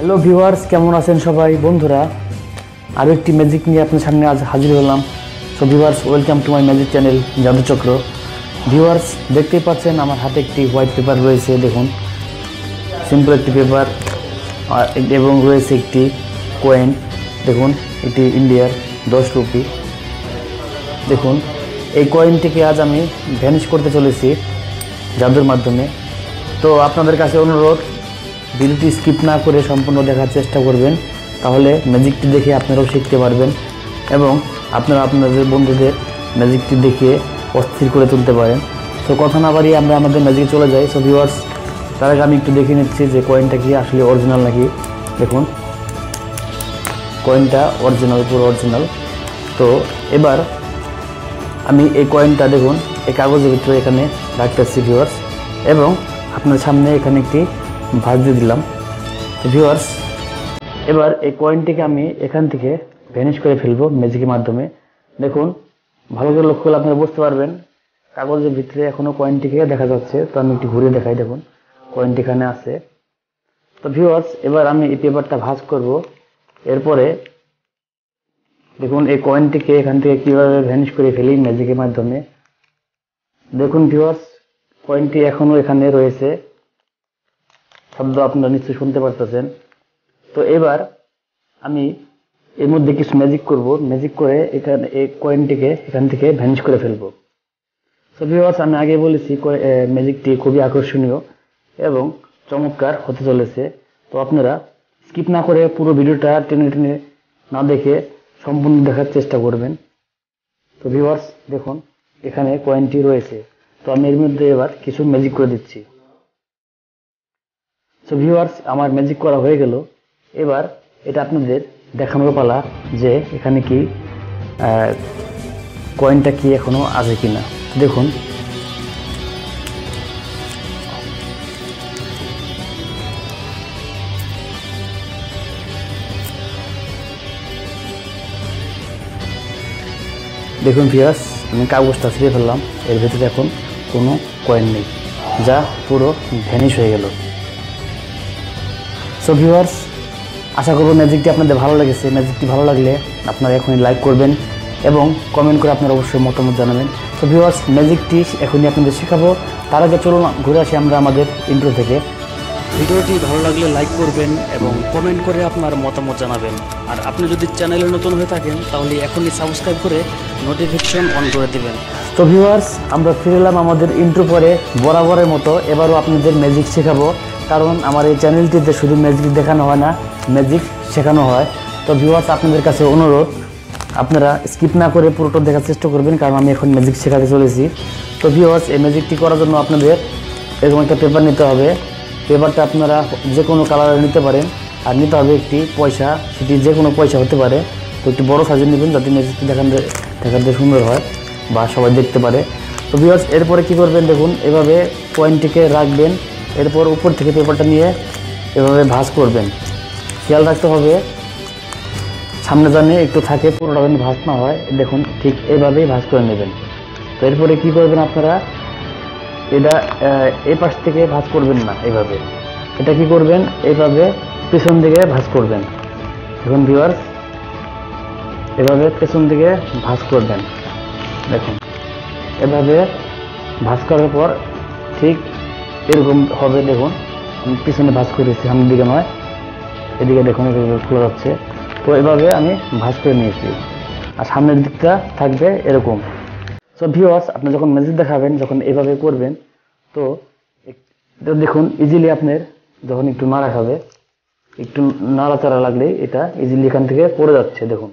Hello viewers, কেমন আছেন সবাই? বন্ধুরা, আরও একটি ম্যাজিক নিয়ে আপনার সামনে আজ হাজির হলাম। So viewers, welcome to my magic channel Jaduchakra. Viewers, দেখতেই পাচ্ছেন আমার হাতে একটি হোয়াইট পেপার রয়েছে। দেখুন, সিম্পল একটি পেপার এবং রয়েছে একটি কয়েন। দেখুন, এটি ইন্ডিয়ার 10 রুপি। দেখুন, এই কয়েনটিকে আজ আমি ভ্যানিশ করতে চলেছি জাদুর মাধ্যমে। তো আপনাদের কাছে অনুরোধ, ভিডিওটি স্কিপ না করে সম্পূর্ণ দেখার চেষ্টা করবেন, তাহলে ম্যাজিকটি দেখে আপনারাও শিখতে পারবেন এবং আপনারা আপনাদের বন্ধুদের ম্যাজিকটি দেখে অস্থির করে তুলতে পারেন। তো কথা না বাড়িয়ে আমরা আমাদের ম্যাজিকে চলে যাই। সো ভিউয়ার্স, তার আগে আমি একটু দেখে নিচ্ছি যে কয়েনটা কি আসলে অরিজিনাল নাকি। দেখুন, কয়েনটা অরিজিনাল, পুরো অরিজিনাল। তো এবার আমি এই কয়েনটা দেখুন এই কাগজের ভিতরে এখানে রাখতেছি ভিউয়ার্স, এবং আপনার সামনে এখানে একটি ভাঁজ দিয়ে দিলাম। তো ভিউয়ার্স, এবার এই কয়েনটিকে আমি এখান থেকে ভ্যানিশ করে ফেলবো ম্যাজিকের মাধ্যমে। দেখুন, ভালো করে লক্ষ্য করলে আপনারা বুঝতে পারবেন কাগজের ভিতরে এখনো কয়েনটিকে দেখা যাচ্ছে। তো আমি একটু ঘুরে দেখাই। দেখুন, কয়েনটি এখানে আছে। তো ভিউয়ার্স, এবার আমি এই পেপারটা ভাঁজ করব। এরপরে দেখুন এই কয়েনটিকে এখান থেকে কিভাবে ভ্যানিশ করে ফেলি ম্যাজিকের মাধ্যমে। দেখুন ভিউয়ার্স, কয়েনটি এখনো এখানে রয়েছে, শব্দ আপনারা নিশ্চয়ই শুনতে পারতেছেন। তো এবার আমি এর মধ্যে কিছু ম্যাজিক করব, ম্যাজিক করে এখানে এই কয়েনটিকে এখান থেকে ভ্যানিশ করে ফেলবো। তো ভিউয়ার্স, আমি আগে বলেছি ম্যাজিকটি খুবই আকর্ষণীয় এবং চমৎকার হতে চলেছে। তো আপনারা স্কিপ না করে পুরো ভিডিওটা টেনে টেনে না দেখে সম্পূর্ণ দেখার চেষ্টা করবেন। তো ভিউয়ার্স, দেখুন এখানে কয়েনটি রয়েছে। তো আমি এর মধ্যে এবার কিছু ম্যাজিক করে দিচ্ছি। সো ভিউয়ার্স, আমার ম্যাজিক করা হয়ে গেল। এবার এটা আপনাদের দেখানোর পালা যে এখানে কি কয়েনটা কি এখনো আছে কিনা। দেখুন, দেখুন ভিউয়ার্স, আমি কাগজটা ছিঁড়ে ফেললাম। এর ভিতরে এখন কোনো কয়েন নেই, যা পুরো ভ্যানিশ হয়ে গেল। সো ভিউয়ার্স, আশা করব ম্যাজিকটি আপনাদের ভালো লেগেছে। ম্যাজিকটি ভালো লাগলে আপনারা এখনই লাইক করবেন এবং কমেন্ট করে আপনারা অবশ্যই মতামত জানাবেন। তো ভিউয়ার্স, ম্যাজিকটি এখনই আপনাদের শেখাবো। তার আগে চলুন ঘুরে আসি আমরা আমাদের ইন্ট্রো থেকে। ভিডিওটি ভালো লাগলে লাইক করবেন এবং কমেন্ট করে আপনার মতামত জানাবেন। আর আপনি যদি চ্যানেলে নতুন হয়ে থাকেন তাহলে এখনই সাবস্ক্রাইব করে নোটিফিকেশন অন করে দিবেন। তো ভিউয়ার্স, আমরা ফিরে এলাম আমাদের ইন্ট্রো পরে। বরাবরের মতো এবারও আপনাদের ম্যাজিক শেখাবো, কারণ আমার এই চ্যানেলটিতে শুধু ম্যাজিক দেখানো হয় না, ম্যাজিক শেখানো হয়। তো ভিউয়ার্স, আপনাদের কাছে অনুরোধ, আপনারা স্কিপ না করে পুরোটা দেখার চেষ্টা করবেন, কারণ আমি এখন ম্যাজিক শেখাতে চলেছি। তো ভিউয়ার্স, এই ম্যাজিকটি করার জন্য আপনাদের এরকম একটা পেপার নিতে হবে। পেপারটা আপনারা যে কোনো কালারের নিতে পারেন, আর নিতে হবে একটি পয়সা, সেটি যে কোনো পয়সা হতে পারে। তো একটু বড় সাইজের নেবেন, যাতে ম্যাজিকটি দেখাতে সুন্দর হয় বা সবাই দেখতে পারে। তো ভিউয়ার্স, এরপরে কি করবেন দেখুন, এভাবে কয়েনটিকে রাখবেন। এরপর উপর থেকে পেপারটা নিয়ে এভাবে ভাঁজ করবেন। খেয়াল রাখতে হবে সামনে জানে একটু থাকে, পুরোটা যেন ভাঁজ না হয়। দেখুন, ঠিক এইভাবেই ভাঁজ করে নেবেন। তো এরপরে কি করবেন আপনারা, এটা এই পাশ থেকে ভাঁজ করবেন না, এইভাবে এটা কি করবেন, এইভাবে পেছন দিকে ভাঁজ করবেন। দেখুন ভিউয়ার্স, এভাবে পেছন দিকে ভাঁজ করবেন। দেখুন, এভাবে ভাঁজ করার পর ঠিক এরকম হবে। দেখুন, আমি পিছনে ভাঁজ করেছি, সামনের দিকে নয়, এদিকে দেখুন এভাবে খোলা যাচ্ছে। তো এভাবে আমি ভাঁজ করে নিয়েছি, আর সামনের দিকটা থাকবে এরকম। সো ভিউয়ার্স, আপনি যখন ম্যাজিক দেখাবেন, যখন এভাবে করবেন, তো এটা দেখুন ইজিলি আপনার যখন একটু নাড়া খাবে, একটু নাড়াচাড়া লাগলেই এটা ইজিলি এখান থেকে পড়ে যাচ্ছে। দেখুন,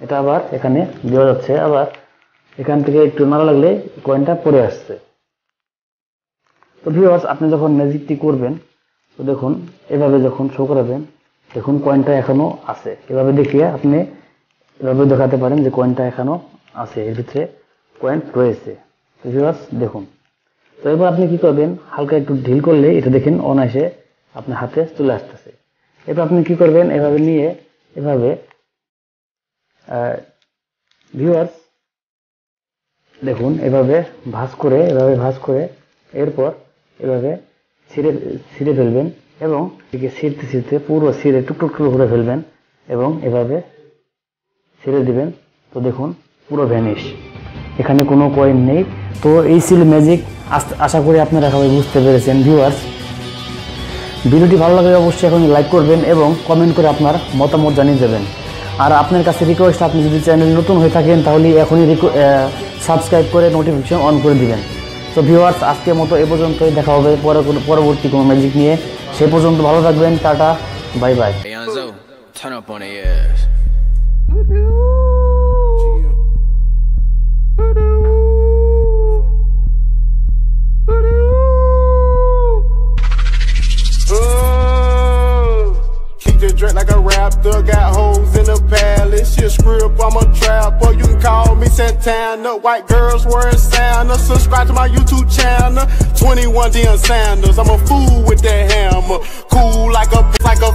এটা আবার এখানে দেওয়া যাচ্ছে, আবার এখান থেকে একটু নাড়া লাগলে কয়েনটা পড়ে আসছে। তো ভিউয়ার্স, আপনি যখন ম্যাজিকটি করবেন, তো দেখুন এভাবে যখন শো করাবেন, দেখুন কয়েনটা এখনো আছে। এভাবে দেখিয়ে আপনি এভাবে দেখাতে পারেন যে কয়েনটা এখনো আছে, এর ভিতরে কয়েন রয়েছে। তো ভিউয়ার্স দেখুন, তো এবার আপনি কি করবেন, হালকা একটু ঢিল করলে এটা দেখেন অনায়াসে আপনার হাতে চলে আসতেছে। এবার আপনি কি করবেন, এভাবে নিয়ে এভাবে ভিউয়ার্স দেখুন এভাবে ভাঁজ করে এরপর এভাবে ছিঁড়ে ফেলবেন এবং এটিকে ছিঁড়তে ছিঁড়তে পুরো ছিঁড়ে টুকটুক টুকরো করে ফেলবেন এবং এভাবে ছেড়ে দিবেন। তো দেখুন পুরো ভ্যানিশ, এখানে কোনো কয়েন নেই। তো এই ছিল ম্যাজিক। আশা করি আপনারা সবাই বুঝতে পেরেছেন। ভিউয়ার্স, ভিডিওটি ভালো লাগলে অবশ্যই এখন লাইক করবেন এবং কমেন্ট করে আপনার মতামত জানিয়ে দেবেন। আর আপনার কাছে রিকোয়েস্ট, আপনি যদি চ্যানেল নতুন হয়ে থাকেন তাহলে এখনই সাবস্ক্রাইব করে নোটিফিকেশন অন করে দিবেন। তো ভিউয়ার্স, আজকের মতো এ পর্যন্তই। দেখা হবে পরবর্তী কোনো ম্যাজিক নিয়ে। সে পর্যন্ত ভালো থাকবেন। Tata, bye bye. Hey, Anzo, turn up on their ass. Keep the drink like a raptor, got hoes in the palace. Shit script, I'm a trapper. You can call me Santana. White girls wearing sandals. Subscribe to my YouTube channel. 21 Deion Sanders. I'm a fool with that hammer. Cool like a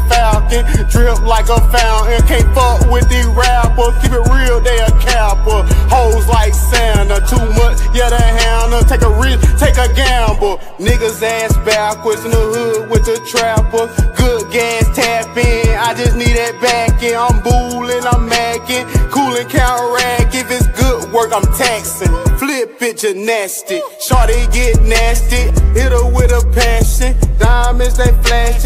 falcon. Drip like a fountain. Can't fuck with these rappers. Keep it real, they a capper. Hoes like Santa. Too much, yeah, they handle. Take a risk, take a gamble. Niggas ass backwards in the hood with the trapper. Good gas tap in. I just need that back in. I'm booling, I'm macking. Coolin' count rack. If it's good work, I'm taxing. Flip it, gymnastic. Shorty get nasty. Hit her with a passion. Diamonds, they flashing.